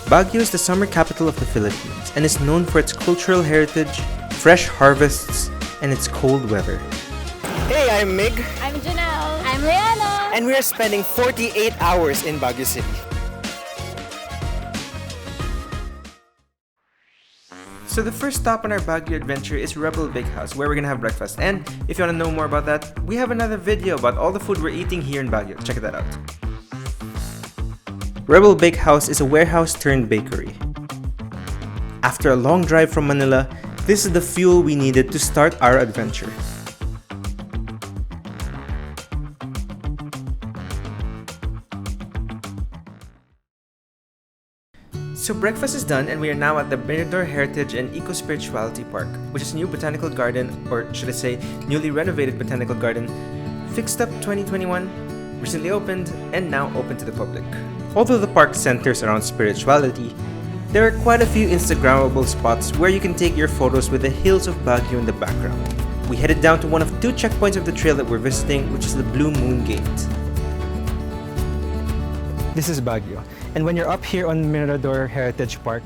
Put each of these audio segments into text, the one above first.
Baguio is the summer capital of the Philippines and is known for its cultural heritage, fresh harvests, and its cold weather. Hey, I'm Mig. I'm Janelle. I'm Rihanna. And we are spending 48 hours in Baguio City. So the first stop on our Baguio adventure is Bakehouse, where we're gonna have breakfast. And if you wanna know more about that, we have another video about all the food we're eating here in Baguio. Check that out. Bakehouse is a warehouse turned bakery. After a long drive from Manila, this is the fuel we needed to start our adventure. So breakfast is done and we are now at the Mirador Heritage and Eco-Spirituality Park, which is a new botanical garden, or should I say, newly renovated botanical garden, fixed up 2021, recently opened, and now open to the public. Although the park centers around spirituality, there are quite a few Instagrammable spots where you can take your photos with the hills of Baguio in the background. We headed down to one of 2 checkpoints of the trail that we're visiting, which is the Blue Moon Gate. This is Baguio. And when you're up here on Mirador Heritage Park,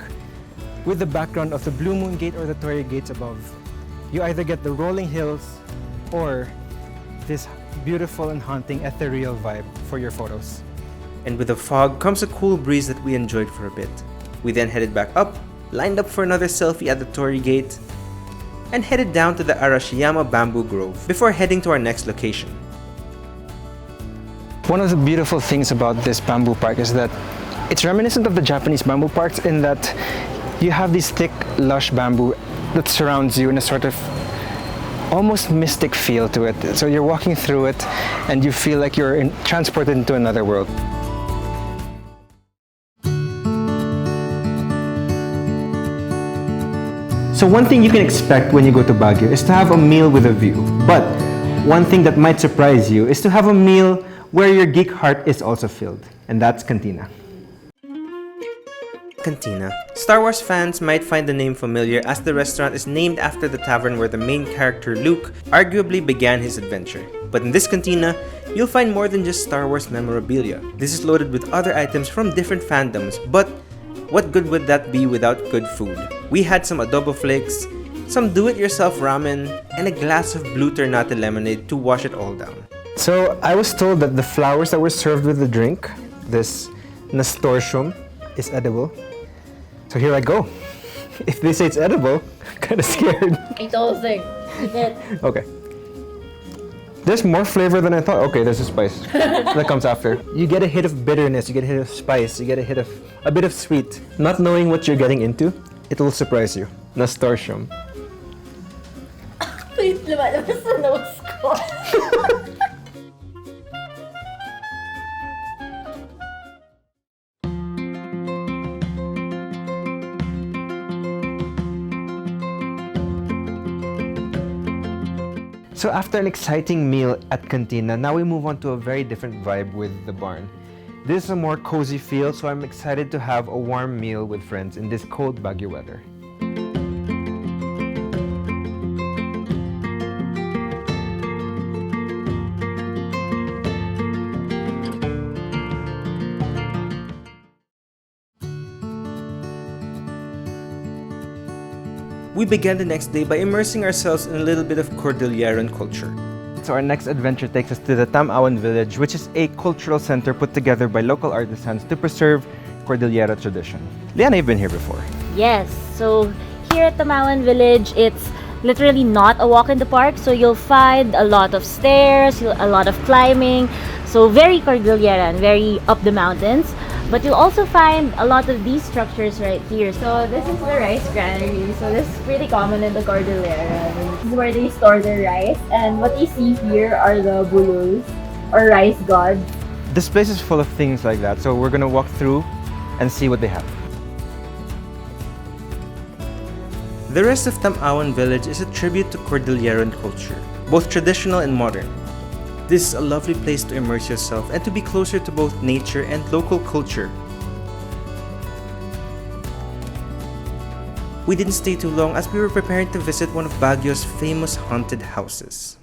with the background of the Blue Moon Gate or the Torii Gates above, you either get the rolling hills or this beautiful and haunting ethereal vibe for your photos. And with the fog comes a cool breeze that we enjoyed for a bit. We then headed back up, lined up for another selfie at the Torii Gate, and headed down to the Arashiyama Bamboo Grove before heading to our next location. One of the beautiful things about this bamboo park is that it's reminiscent of the Japanese bamboo parks in that you have this thick, lush bamboo that surrounds you in a sort of almost mystic feel to it. So you're walking through it and you feel like you're transported into another world. So one thing you can expect when you go to Baguio is to have a meal with a view. But one thing that might surprise you is to have a meal where your geek heart is also filled. And that's Cantina. Cantina. Star Wars fans might find the name familiar as the restaurant is named after the tavern where the main character Luke arguably began his adventure. But in this Cantina, you'll find more than just Star Wars memorabilia. This is loaded with other items from different fandoms, but what good would that be without good food? We had some adobo flakes, some do-it-yourself ramen, and a glass of blue ternate lemonade to wash it all down. So I was told that the flowers that were served with the drink, this nasturtium, is edible. So here I go. If they say it's edible, I'm kind of scared. I don't think. Okay. There's more flavor than I thought. Okay, there's a spice that comes after. You get a hit of bitterness, you get a hit of spice, you get a hit of a bit of sweet. Not knowing what you're getting into, it will surprise you. Nasturtium. Wait, lumalabas sa nose ko. So after an exciting meal at Cantina, now we move on to a very different vibe with the barn. This is a more cozy feel, so I'm excited to have a warm meal with friends in this cold Baguio weather. We began the next day by immersing ourselves in a little bit of Cordilleran culture. So our next adventure takes us to the Tam-Awan Village, which is a cultural center put together by local artisans to preserve Cordillera tradition. Liana, you've been here before. Yes, so here at Tam-Awan Village, it's literally not a walk in the park. So you'll find a lot of stairs, a lot of climbing. So very Cordilleran, very up the mountains. But you'll also find a lot of these structures right here. So this is the rice granary. So this is pretty common in the Cordillera. This is where they store their rice. And what you see here are the bululs, or rice gods. This place is full of things like that, so we're gonna walk through and see what they have. The rest of Tam-Awan Village is a tribute to Cordilleran culture, both traditional and modern. This is a lovely place to immerse yourself and to be closer to both nature and local culture. We didn't stay too long as we were preparing to visit one of Baguio's famous haunted houses.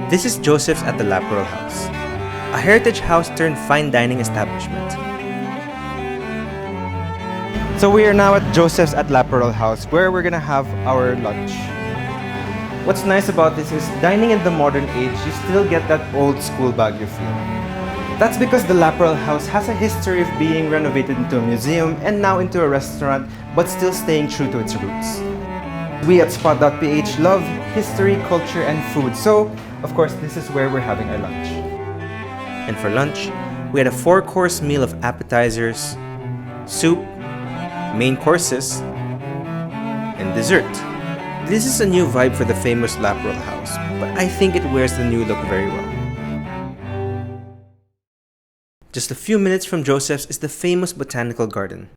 This is Joseph's at the Laperal House, a heritage house turned fine dining establishment. So we are now at Joseph's at Laperal House, where we're gonna have our lunch. What's nice about this is, dining in the modern age, you still get that old school Baguio feel. That's because the Laperal House has a history of being renovated into a museum and now into a restaurant, but still staying true to its roots. We at Spot.ph love history, culture, and food, so of course this is where we're having our lunch. And for lunch, we had a 4-course meal of appetizers, soup, main courses, and dessert. This is a new vibe for the famous Laperal House, but I think it wears the new look very well. Just a few minutes from Joseph's is the famous Botanical Garden.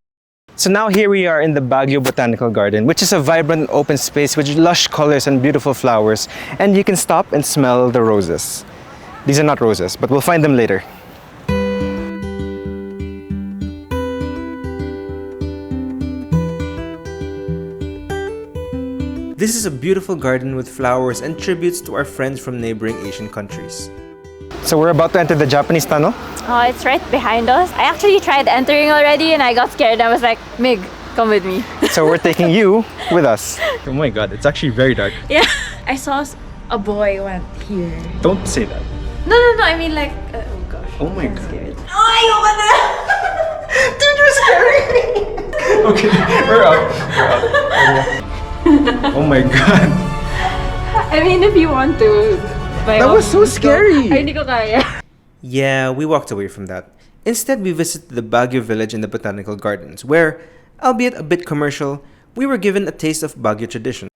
So now here we are in the Baguio Botanical Garden, which is a vibrant open space with lush colors and beautiful flowers, and you can stop and smell the roses. These are not roses, but we'll find them later. This is a beautiful garden with flowers and tributes to our friends from neighboring Asian countries. So we're about to enter the Japanese tunnel. Oh, it's right behind us. I actually tried entering already and I got scared. I was like, Mig, come with me. So we're taking you with us. Oh my god, it's actually very dark. Yeah, I saw a boy went here. Don't say that. No, I mean like, oh gosh. Oh my I'm god. scared. Oh, ayoko na! Dude, you're scaring me! Okay, we're out. Oh my god. I mean, if you want to. That was so scary! Ay, hindi ko kaya. Yeah, we walked away from that. Instead, we visited the Baguio Village in the Botanical Gardens, where, albeit a bit commercial, we were given a taste of Baguio tradition.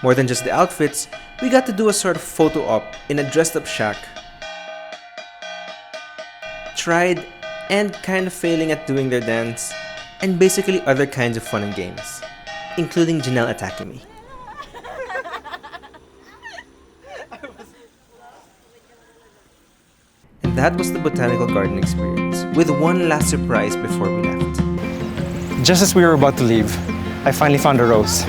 More than just the outfits, we got to do a sort of photo op in a dressed-up shack. Tried and kind of failing at doing their dance, and basically other kinds of fun and games, including Janelle attacking me. And that was the Botanical Garden experience, with one last surprise before we left. Just as we were about to leave, I finally found a rose.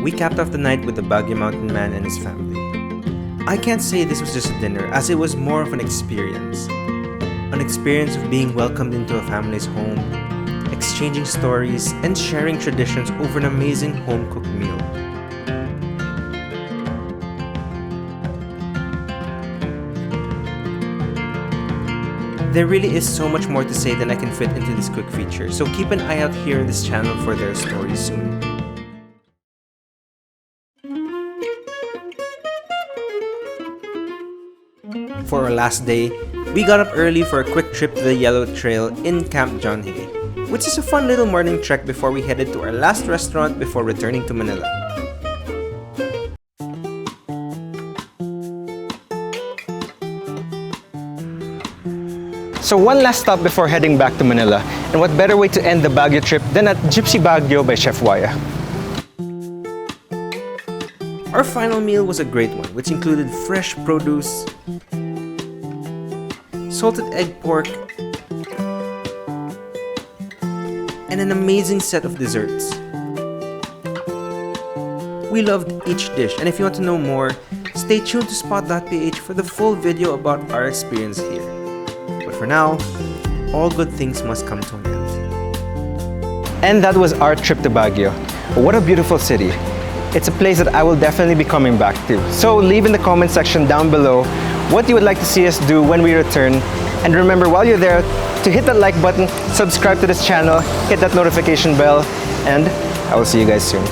We capped off the night with the Baguio Mountain Man and his family. I can't say this was just a dinner, as it was more of an experience. An experience of being welcomed into a family's home, exchanging stories, and sharing traditions over an amazing home-cooked meal. There really is so much more to say than I can fit into this quick feature, so keep an eye out here in this channel for their stories soon. For our last day, we got up early for a quick trip to the Yellow Trail in Camp John Hay, which is a fun little morning trek before we headed to our last restaurant before returning to Manila. So one last stop before heading back to Manila, and what better way to end the Baguio trip than at Gypsy Baguio by Chef Waya. Our final meal was a great one, which included fresh produce, salted egg pork, and an amazing set of desserts. We loved each dish, and if you want to know more, stay tuned to Spot.ph for the full video about our experience here. But for now, all good things must come to an end. And that was our trip to Baguio. What a beautiful city. It's a place that I will definitely be coming back to. So leave in the comment section down below what you would like to see us do when we return. And remember, while you're there, to hit that like button, subscribe to this channel, hit that notification bell, and I will see you guys soon.